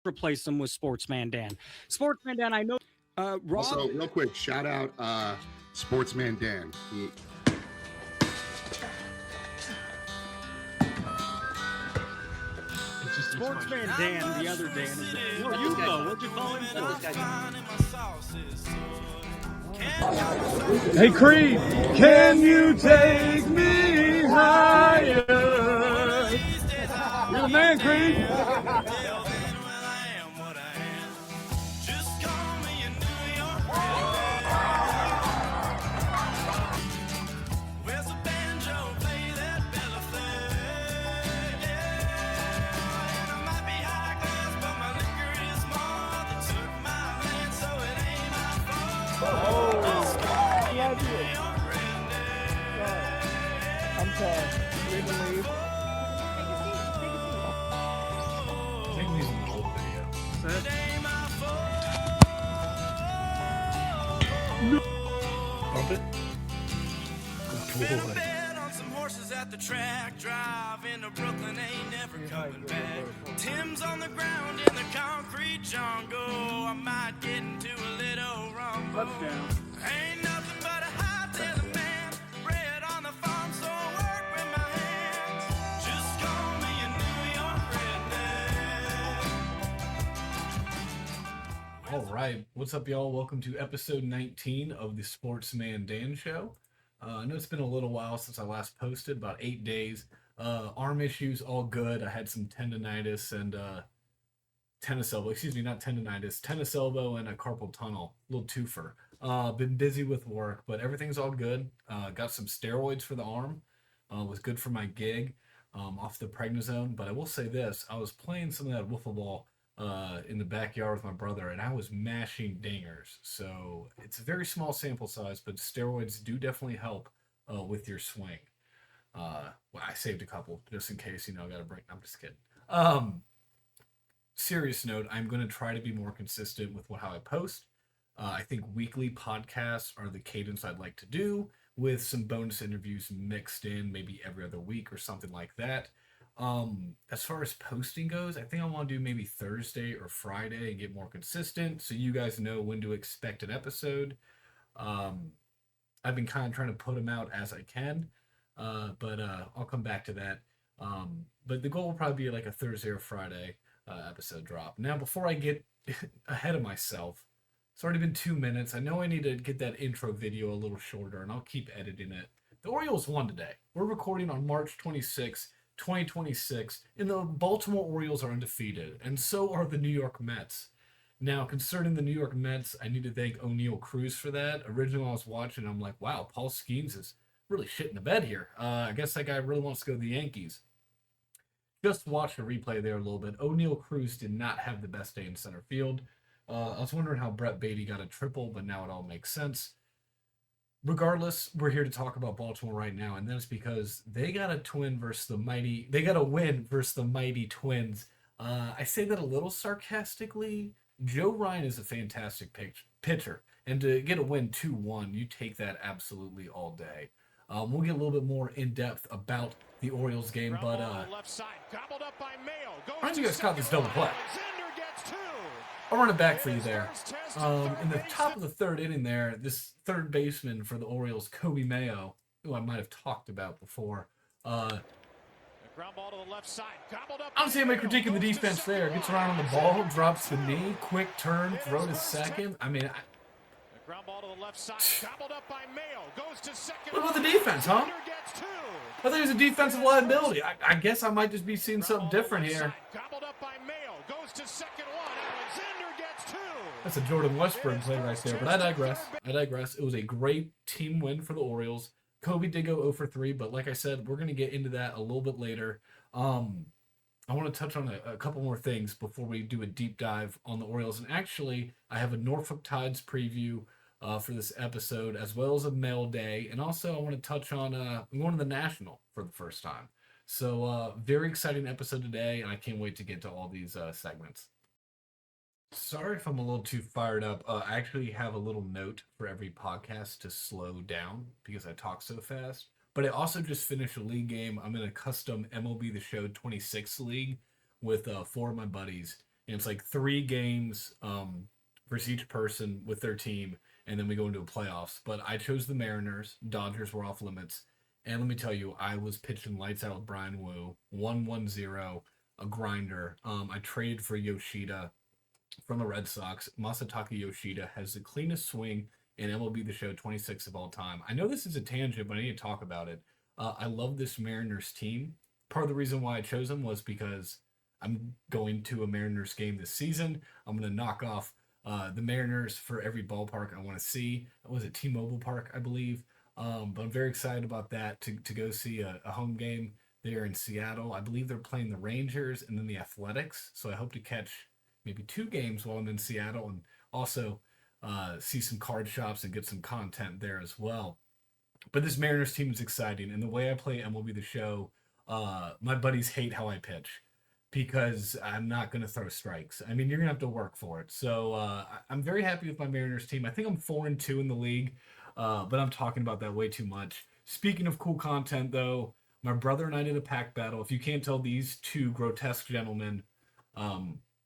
replace him with Sportsman Dan. Sportsman Dan, I know. Rob. Also, real quick, shout out Sportsman Dan. Sportsman Dan, the other Dan. No, you go. What'd you call him? Hey Creed, can you take me higher? You're the man, Creed. The track drive into Brooklyn ain't never coming back. Tim's on the ground in the concrete jungle. I might get into a little rumble. Ain't nothing but a hot desert man. Bred on the farm, so I work with my hands. Just call me a New York redneck. All right, what's up, y'all? Welcome to episode 19 of the Sportsman Dan Show. I know it's been a little while since I last posted, about 8 days. Arm issues, all good. I had some tendonitis and tennis elbow, tennis elbow and a carpal tunnel, a little twofer. Been busy with work, but everything's all good. Got some steroids for the arm. Was good for my gig off the prednisone. But I will say this, I was playing some of that wiffle ball in the backyard with my brother, and I was mashing dingers. So it's a very small sample size, but steroids do definitely help with your swing. Well, I saved a couple just in case, I got to bring. I'm just kidding. Serious note, I'm going to try to be more consistent with how I post. I think weekly podcasts are the cadence I'd like to do, with some bonus interviews mixed in, maybe every other week or something like that. As far as posting goes, I think I want to do maybe Thursday or Friday and get more consistent so you guys know when to expect an episode. I've been kind of trying to put them out as I can, but I'll come back to that. But the goal will probably be like a Thursday or Friday episode drop. Now, before I get ahead of myself, it's already been 2 minutes. I know I need to get that intro video a little shorter, and I'll keep editing it. The Orioles won today. We're recording on March 26th. 2026, and the Baltimore Orioles are undefeated, and so are the New York Mets. Now, concerning the New York Mets, I need to thank O'Neal Cruz for that. Originally, I was watching, I'm like, wow, Paul Skeens is really shitting the bed here. I guess that guy really wants to go to the Yankees. Just watched a replay there a little bit. O'Neal Cruz did not have the best day in center field. I was wondering how Brett Beatty got a triple, but now it all makes sense. Regardless, we're here to talk about Baltimore right now, and that's because they got a win versus the mighty Twins. I say that a little sarcastically. Joe Ryan is a fantastic pitcher, and to get a win 2-1, you take that absolutely all day. We'll get a little bit more in depth about the Orioles game, but why don't you guys caught this double play? I'll run it back for you there. In the top of the third inning there, this third baseman for the Orioles, Coby Mayo, who I might have talked about before. I don't see anybody critiquing the defense there. Gets around on the ball, drops the knee, quick turn, throw to second. I mean, what about the defense, huh? I think it was a defensive liability. I guess I might just be seeing something different here. That's a Jordan Westbrook play right there, but I digress. It was a great team win for the Orioles. Coby did go 0 for 3, but like I said, we're going to get into that a little bit later. I want to touch on a couple more things before we do a deep dive on the Orioles. And actually, I have a Norfolk Tides preview for this episode, as well as a mail day. And also, I want to touch on going to the National for the first time. So, very exciting episode today, and I can't wait to get to all these segments. Sorry if I'm a little too fired up. I actually have a little note for every podcast to slow down because I talk so fast. But I also just finished a league game. I'm in a custom MLB The Show 26 league with 4 of my buddies. and it's like 3 games versus each person with their team, and then we go into a playoffs. But I chose the Mariners. Dodgers were off limits. And let me tell you, I was pitching lights out with Brian Wu, 1-1-0, a grinder. I traded for Yoshida from the Red Sox. Masataka Yoshida has the cleanest swing in MLB The Show 26 of all time. I know this is a tangent, but I need to talk about it. I love this Mariners team. Part of the reason why I chose them was because I'm going to a Mariners game this season. I'm going to knock off the Mariners for every ballpark I want to see. Was it T-Mobile Park, I believe? But I'm very excited about that to go see a home game there in Seattle. I believe they're playing the Rangers and then the Athletics. So I hope to catch maybe 2 games while I'm in Seattle, and also see some card shops and get some content there as well. But this Mariners team is exciting, and the way I play MLB The Show, my buddies hate how I pitch because I'm not going to throw strikes. I mean, you're going to have to work for it. So I'm very happy with my Mariners team. I think I'm 4-2 in the league, but I'm talking about that way too much. Speaking of cool content, though, my brother and I did a pack battle. If you can't tell, these 2 grotesque gentlemen,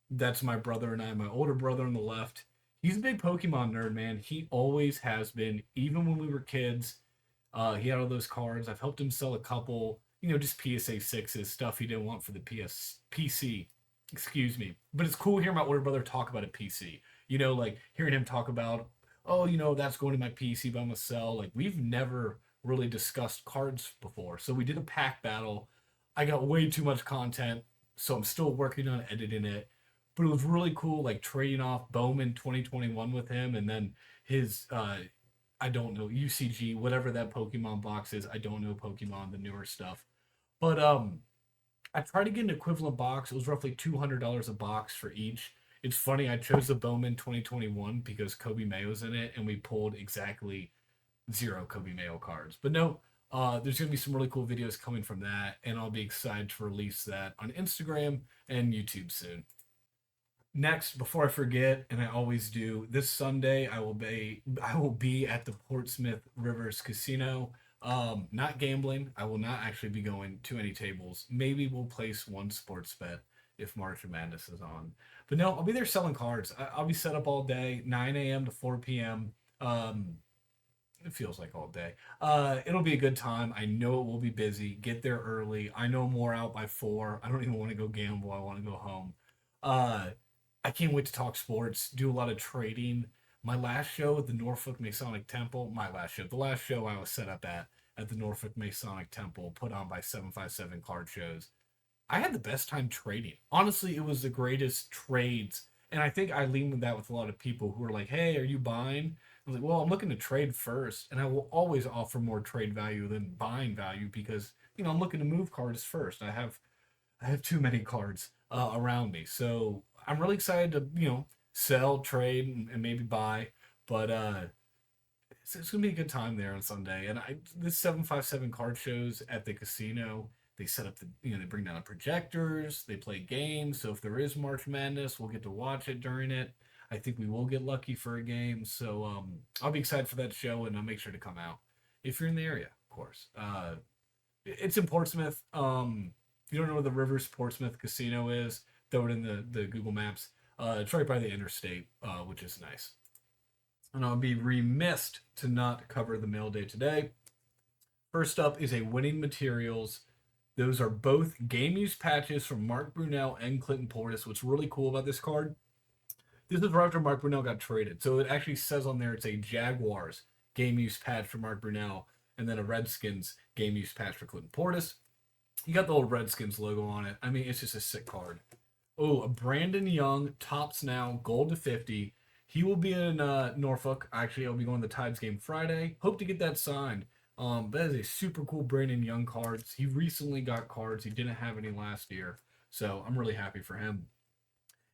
that's my brother and I. My older brother on the left, he's a big Pokemon nerd, man. He always has been, even when we were kids. He had all those cards. I've helped him sell a couple, just PSA 6s, stuff he didn't want for the PC. Excuse me. But it's cool hearing my older brother talk about a PC. Like hearing him talk about, that's going to my PC, but I'm going to sell. Like, we've never really discussed cards before. So we did a pack battle. I got way too much content, so I'm still working on editing it. But it was really cool, like trading off Bowman 2021 with him, and then his, I don't know, UCG, whatever that Pokemon box is. I don't know Pokemon, the newer stuff. But I tried to get an equivalent box. It was roughly $200 a box for each. It's funny, I chose the Bowman 2021 because Coby Mayo's in it, and we pulled exactly 0 Coby Mayo cards. But no, there's going to be some really cool videos coming from that, and I'll be excited to release that on Instagram and YouTube soon. Next, before I forget, and I always do, this Sunday I will be at the Portsmouth Rivers Casino. Not gambling. I will not actually be going to any tables. Maybe we'll place 1 sports bet if March Madness is on. But no, I'll be there selling cards. I'll be set up all day, 9 a.m. to 4 p.m. It feels like all day. It'll be a good time. I know it will be busy. Get there early. I know more out by 4. I don't even want to go gamble. I want to go home. I can't wait to talk sports, do a lot of trading. My last show at the Norfolk Masonic Temple, the last show I was set up at the Norfolk Masonic Temple, put on by 757 Card Shows, I had the best time trading. Honestly, it was the greatest trades. And I think I lean with that with a lot of people who are like, hey, are you buying? I was like, well, I'm looking to trade first. And I will always offer more trade value than buying value because, I'm looking to move cards first. I have too many cards around me. So I'm really excited to, sell, trade, and maybe buy. But it's going to be a good time there on Sunday. And this 757 Card Shows at the casino, they set up they bring down the projectors, they play games. So if there is March Madness, we'll get to watch it during it. I think we will get lucky for a game. So I'll be excited for that show, and I'll make sure to come out if you're in the area, of course. It's in Portsmouth. If you don't know where the Rivers Portsmouth Casino is, throw it in the Google Maps. It's right by the interstate, which is nice. And I'll be remiss to not cover the mail day today. First up is a Winning Materials. Those are both game use patches from Mark Brunell and Clinton Portis. What's really cool about this card, this is right after Mark Brunell got traded. So it actually says on there it's a Jaguars game use patch for Mark Brunell, and then a Redskins game use patch for Clinton Portis. You got the old Redskins logo on it. I mean, it's just a sick card. Oh, a Brandon Young, tops now, gold to 50. He will be in Norfolk. Actually, I'll be going to the Tides game Friday. Hope to get that signed. That is a super cool Brandon Young cards. He recently got cards. He didn't have any last year. So I'm really happy for him.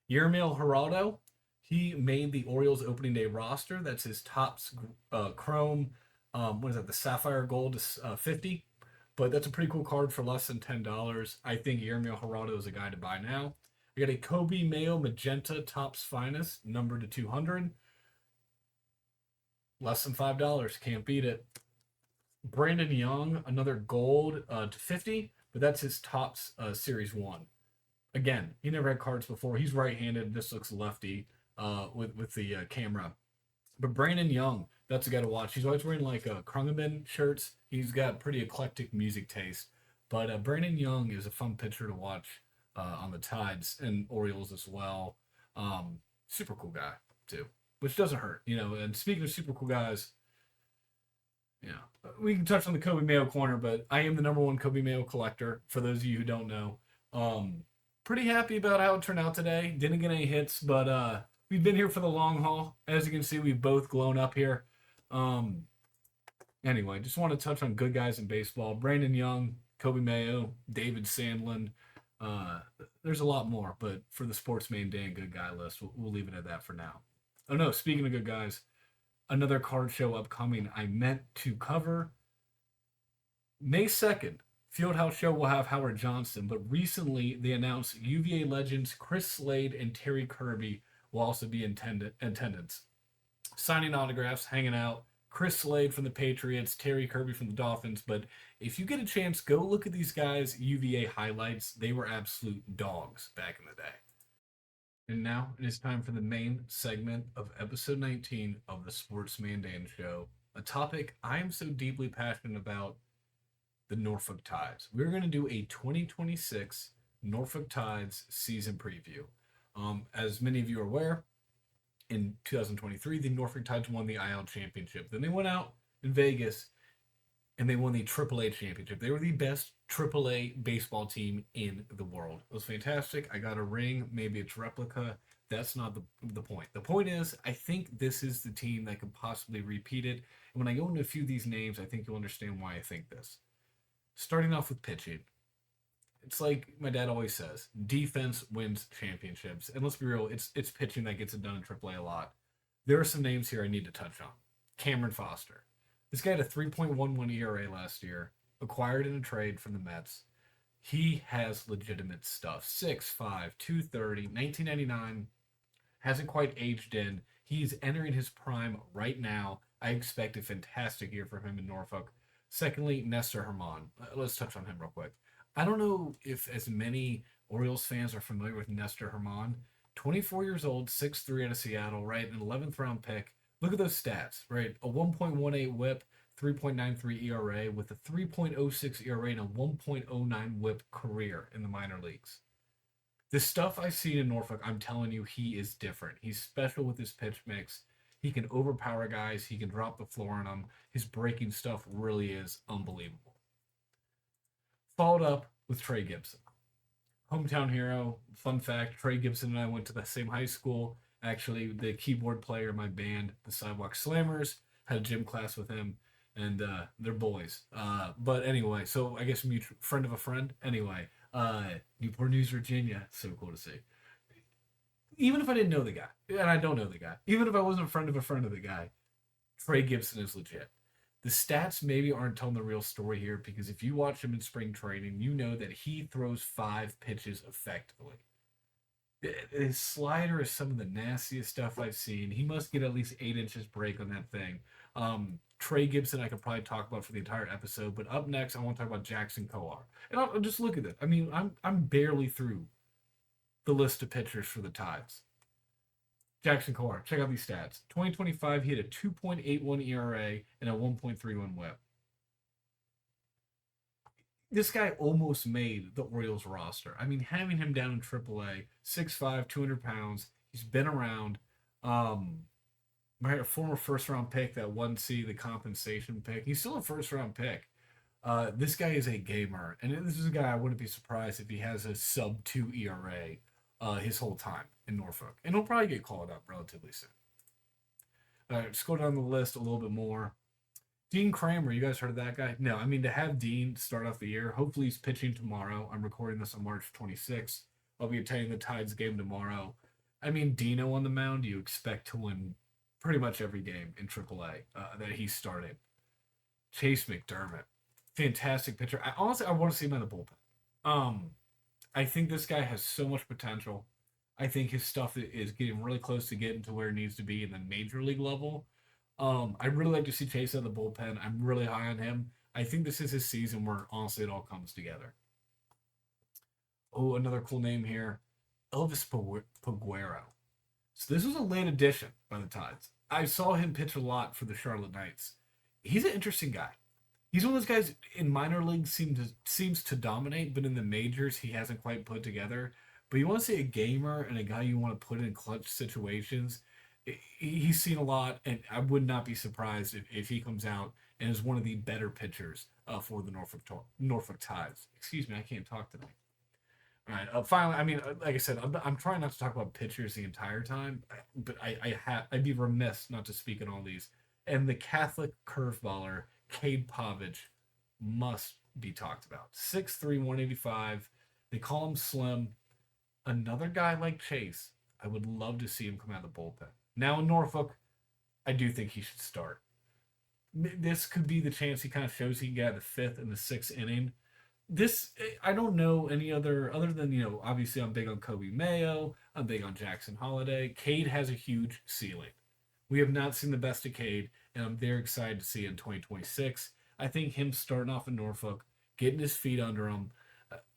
Yermil Geraldo, he made the Orioles opening day roster. That's his tops chrome. The Sapphire Gold is 50. But that's a pretty cool card for less than $10. I think Yermil Geraldo is a guy to buy now. We got a Coby Mayo Magenta Topps Finest, numbered to 200. Less than $5. Can't beat it. Brandon Young, another gold to 50, but that's his Topps Series 1. Again, he never had cards before. He's right-handed. This looks lefty with the camera. But Brandon Young, that's a guy to watch. He's always wearing like Krungerman shirts. He's got pretty eclectic music taste. But Brandon Young is a fun pitcher to watch on the Tides and Orioles as well. Super cool guy too, which doesn't hurt, you know. And speaking of super cool guys, we can touch on the Coby Mayo corner, but I am the #1 Coby Mayo collector. For those of you who don't know, pretty happy about how it turned out today. Didn't get any hits, but we've been here for the long haul. As you can see, we've both grown up here. Anyway, just want to touch on good guys in baseball. Brandon Young, Coby Mayo, David Sandlin. There's a lot more, but for the Sportsman Dan good guy list, we'll leave it at that for now. Oh no, speaking of good guys, another card show upcoming I meant to cover. May 2nd, Fieldhouse Show will have Howard Johnson, but recently they announced UVA legends Chris Slade and Terry Kirby will also be in attendance. Signing autographs, hanging out. Chris Slade from the Patriots, Terry Kirby from the Dolphins. But if you get a chance, go look at these guys' UVA highlights. They were absolute dogs back in the day. And now it is time for the main segment of episode 19 of the Sportsman Dan Show, a topic I am so deeply passionate about, the Norfolk Tides. We're going to do a 2026 Norfolk Tides season preview. As many of you are aware, in 2023, the Norfolk Tides won the IL Championship. Then they went out in Vegas and they won the AAA Championship. They were the best AAA baseball team in the world. It was fantastic. I got a ring. Maybe it's replica. That's not the point. The point is, I think this is the team that could possibly repeat it. And when I go into a few of these names, I think you'll understand why I think this. Starting off with pitching. It's like my dad always says, defense wins championships. And let's be real, it's pitching that gets it done in AAA a lot. There are some names here I need to touch on. Cameron Foster. This guy had a 3.11 ERA last year, acquired in a trade from the Mets. He has legitimate stuff. 6'5", 230, 1999. Hasn't quite aged in. He's entering his prime right now. I expect a fantastic year for him in Norfolk. Secondly, Nestor Herman. Let's touch on him real quick. I don't know if as many Orioles fans are familiar with Nestor Herman. 24 years old, 6'3" out of Seattle, right? An 11th round pick. Look at those stats, right? A 1.18 whip, 3.93 ERA with a 3.06 ERA and a 1.09 whip career in the minor leagues. The stuff I've seen in Norfolk, I'm telling you, he is different. He's special with his pitch mix. He can overpower guys. He can drop the floor on them. His breaking stuff really is unbelievable. Followed up with Trey Gibson. Hometown hero. Fun fact, Trey Gibson and I went to the same high school. Actually, the keyboard player in my band, the Sidewalk Slammers, had a gym class with him, and they're boys. But anyway, so I guess mutual friend of a friend. Anyway, Newport News, Virginia. So cool to see. Even if I didn't know the guy, and I don't know the guy, even if I wasn't a friend of the guy, Trey Gibson is legit. The stats maybe aren't telling the real story here, because if you watch him in spring training, you know that he throws 5 pitches effectively. His slider is some of the nastiest stuff I've seen. He must get at least 8 inches break on that thing. Trey Gibson I could probably talk about for the entire episode, but up next I want to talk about Jackson Coar. And I'll just look at it. I mean, I'm barely through the list of pitchers for the Tides. Jackson Coar, check out these stats. 2025, he had a 2.81 ERA and a 1.31 whip. This guy almost made the Orioles roster. I mean, having him down in AAA, 6'5", 200 pounds, he's been around. A former first-round pick, that 1C, the compensation pick. He's still a first-round pick. This guy is a gamer, and this is a guy I wouldn't be surprised if he has a sub-2 ERA his whole time in Norfolk. And he'll probably get called up relatively soon. All right, just go down the list a little bit more. Dean Kramer, you guys heard of that guy? No, I mean, to have Dean start off the year, hopefully he's pitching tomorrow. I'm recording this on March 26th. I'll be attending the Tides game tomorrow. I mean, Dino on the mound, you expect to win pretty much every game in AAA that he's starting. Chase McDermott, fantastic pitcher. I want to see him in the bullpen. I think this guy has so much potential. I think his stuff is getting really close to getting to where it needs to be in the major league level. I'd really like to see Chase out of the bullpen. I'm really high on him. I think this is his season where, honestly, it all comes together. Oh, another cool name here, Elvis Peguero. So this was a late addition by the Tides. I saw him pitch a lot for the Charlotte Knights. He's an interesting guy. He's one of those guys in minor leagues seems to dominate, but in the majors he hasn't quite put together. But you want to see a gamer and a guy you want to put in clutch situations. He's seen a lot, and I would not be surprised if he comes out and is one of the better pitchers for the Norfolk Tides. Excuse me, I can't talk tonight. All right. Finally, I mean, like I said, I'm trying not to talk about pitchers the entire time, but I'd be remiss not to speak on all these. And the Catholic curveballer Cade Povich must be talked about. 6'3", 185. They call him slim. Another guy like Chase, I would love to see him come out of the bullpen. Now in Norfolk, I do think he should start. This could be the chance he kind of shows he can get out of the fifth and the sixth inning. This, I don't know any other than, obviously I'm big on Coby Mayo. I'm big on Jackson Holiday. Cade has a huge ceiling. We have not seen the best of Cade, and I'm very excited to see it in 2026. I think him starting off in Norfolk, getting his feet under him,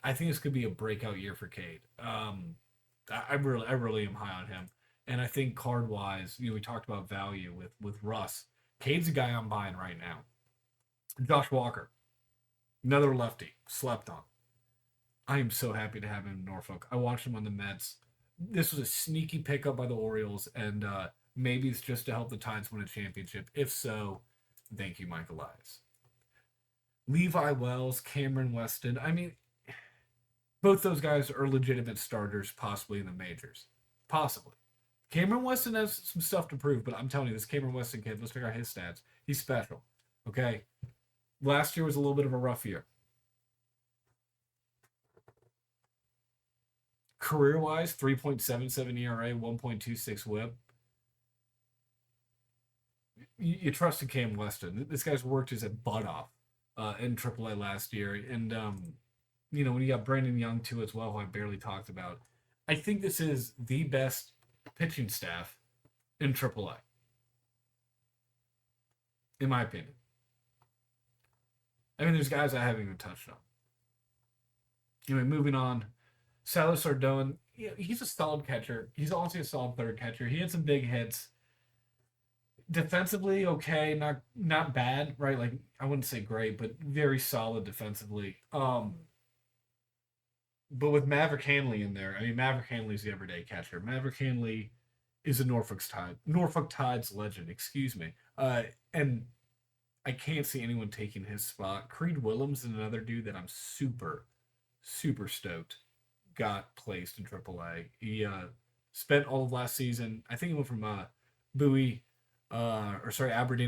I think this could be a breakout year for Cade. I really am high on him. And I think card-wise, we talked about value with Russ. Cade's a guy I'm buying right now. Josh Walker, another lefty, slept on. I am so happy to have him in Norfolk. I watched him on the Mets. This was a sneaky pickup by the Orioles, and maybe it's just to help the Tides win a championship. If so, thank you, Mike Elias. Levi Wells, Cameron Weston. I mean, both those guys are legitimate starters, possibly in the majors. Possibly. Cameron Weston has some stuff to prove, but I'm telling you, this Cameron Weston kid, let's check out his stats. He's special. Okay? Last year was a little bit of a rough year. Career-wise, 3.77 ERA, 1.26 WHIP. You trust in Cam Weston. This guy's worked his butt off in AAA last year. And, when you got Brandon Young, too, as well, who I barely talked about, I think this is the best pitching staff in AAA, in my opinion. I mean, there's guys I haven't even touched on. Moving on, Silas Ardone, he's a solid catcher. He's also a solid third catcher. He had some big hits. Defensively, okay, not bad, right? Like, I wouldn't say great, but very solid defensively. But with Maverick Hanley in there, I mean, Maverick Hanley's the everyday catcher. Maverick Hanley is a Norfolk Tides legend, excuse me. And I can't see anyone taking his spot. Creed Willems is another dude that I'm super, super stoked got placed in AAA. He spent all of last season, I think he went from Aberdeen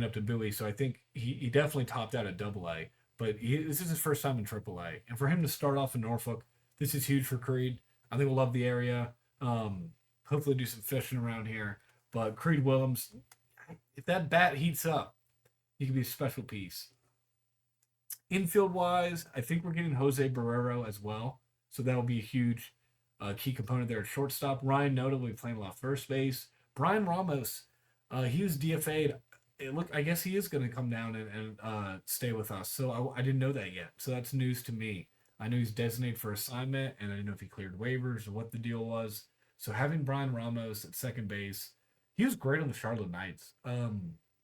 up to Bowie, so I think he definitely topped out at AA. But this is his first time in AAA. And for him to start off in Norfolk, this is huge for Creed. I think we'll love the area. Hopefully do some fishing around here. But Creed Willems, if that bat heats up, he could be a special piece. Infield-wise, I think we're getting Jose Barrero as well. So that'll be a huge key component there at shortstop. Ryan Noda will be playing a lot of first base. Brian Ramos, he was DFA'd. I guess he is going to come down and stay with us. So I didn't know that yet. So that's news to me. I know he's designated for assignment, and I didn't know if he cleared waivers or what the deal was. So having Brian Ramos at second base, he was great on the Charlotte Knights.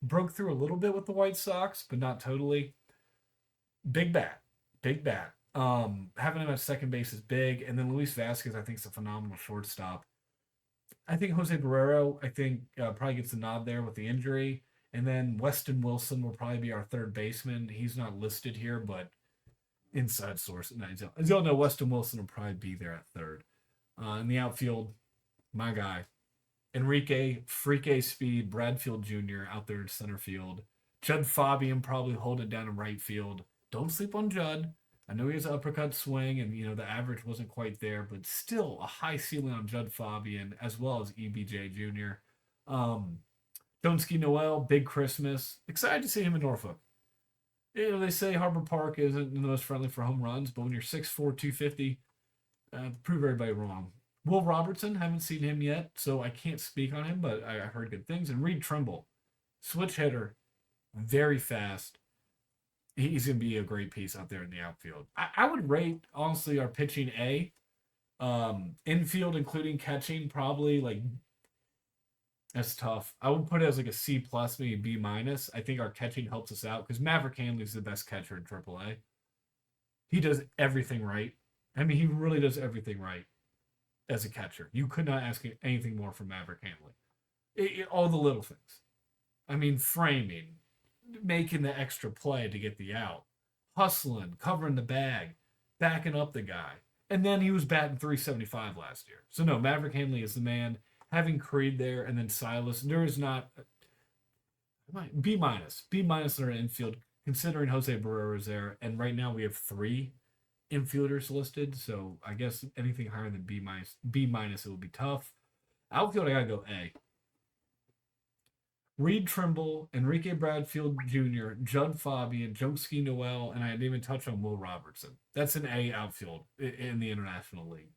Broke through a little bit with the White Sox, but not totally. Big bat. Having him at second base is big. And then Luis Vasquez, I think, is a phenomenal shortstop. I think Jose Barrero, probably gets the nod there with the injury. And then Weston Wilson will probably be our third baseman. He's not listed here, but inside source. As you all know, Weston Wilson will probably be there at third. In the outfield, my guy, Enrique Freaky Speed Bradfield Jr. out there in center field. Judd Fabian probably hold it down in right field. Don't sleep on Judd. I know he has an uppercut swing, and the average wasn't quite there, but still a high ceiling on Judd Fabian as well as EBJ Jr. Donski Noel, Big Christmas. Excited to see him in Norfolk. They say Harbor Park isn't the most friendly for home runs, but when you're 6'4", 250, prove everybody wrong. Will Robertson, haven't seen him yet, so I can't speak on him, but I heard good things. And Reed Trimble, switch hitter, very fast. He's going to be a great piece out there in the outfield. I would rate, honestly, our pitching A, Infield, including catching, probably like that's tough. I would put it as like a C plus, maybe B minus. I think our catching helps us out because Maverick Hanley's the best catcher in AAA. He does everything right. I mean, he really does everything right as a catcher. You could not ask anything more from Maverick Hanley. All the little things. I mean, framing, making the extra play to get the out, hustling, covering the bag, backing up the guy. And then he was batting 375 last year. So no, Maverick Hanley is the man. Having Creed there and then Silas, there is not B minus in our infield, considering Jose Barrero is there. And right now we have 3 infielders listed. So I guess anything higher than B minus, it would be tough. Outfield, I gotta go A. Reed Trimble, Enrique Bradfield Jr., Judd Fabian, Joeski Noel, and I didn't even touch on Will Robertson. That's an A outfield in the International League.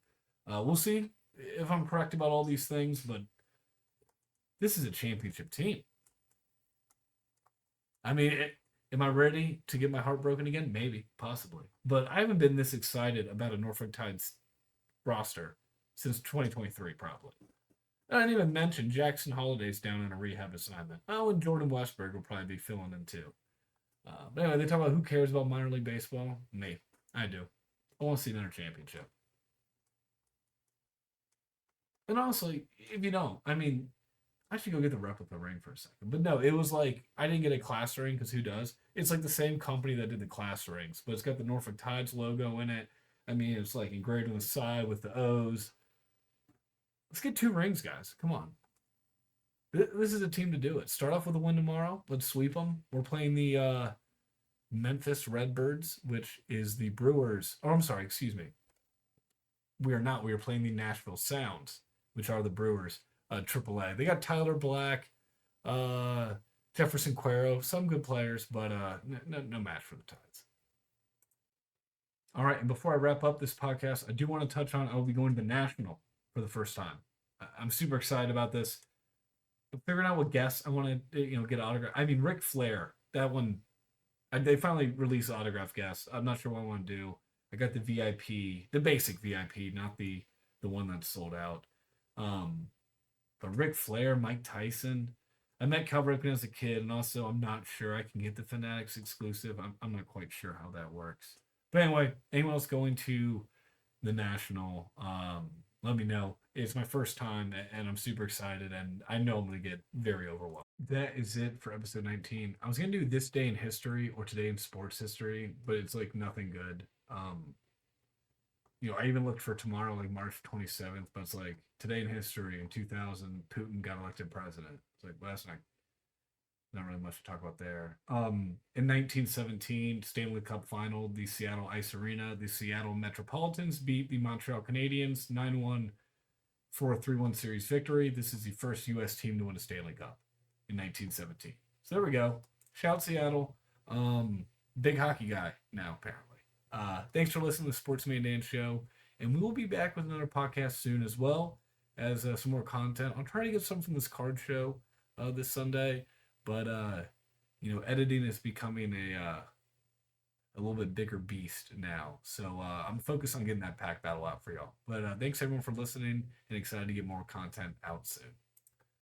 We'll see if I'm correct about all these things, but this is a championship team. I mean, am I ready to get my heart broken again? Maybe, possibly. But I haven't been this excited about a Norfolk Tides roster since 2023, probably. I didn't even mention Jackson Holiday's down on a rehab assignment. Oh, and Jordan Westberg will probably be filling in too. But anyway, they talk about who cares about minor league baseball. Me. I do. I want to see another championship. And honestly, if you don't, I mean, I should go get the replica ring for a second. But no, it was like, I didn't get a class ring because who does? It's like the same company that did the class rings, but it's got the Norfolk Tides logo in it. I mean, it's like engraved on the side with the O's. Let's get 2 rings, guys. Come on. This is a team to do it. Start off with a win tomorrow. Let's sweep them. We're playing the Memphis Redbirds, which is the Brewers. Oh, I'm sorry. Excuse me. We are not. We are playing the Nashville Sounds, which are the Brewers. AAA. They got Tyler Black, Jefferson Cuero, some good players, but no match for the Tides. All right, and before I wrap up this podcast, I do want to touch on I'll be going to the National for the first time. I'm super excited about this. I'm figuring out what guests I want to get autograph. I mean, Ric Flair, that one. They finally released autograph guests. I'm not sure what I want to do. I got the VIP, the basic VIP, not the one that's sold out. But Ric Flair, Mike Tyson. I met Cal Ripken as a kid, and also I'm not sure I can get the Fanatics exclusive. I'm not quite sure how that works. But anyway, anyone else going to the National, let me know. It's my first time, and I'm super excited, and I know I'm going to get very overwhelmed. That is it for episode 19. I was going to do this day in history or today in sports history, but it's like nothing good. I even looked for tomorrow, like March 27th, but it's like today in history in 2000, Putin got elected president. It's like, well, that's not really much to talk about there. In 1917, Stanley Cup final, the Seattle Ice Arena, the Seattle Metropolitans beat the Montreal Canadiens 9-1 for a 3-1 series victory. This is the first U.S. team to win a Stanley Cup in 1917. So there we go. Shout Seattle. Big hockey guy now, apparently. Thanks for listening to the Sportsman Dan Show, and we will be back with another podcast soon as well as some more content. I'm trying to get some from this card show this Sunday, but editing is becoming a little bit bigger beast now. So I'm focused on getting that pack battle out for y'all. But thanks everyone for listening, and excited to get more content out soon.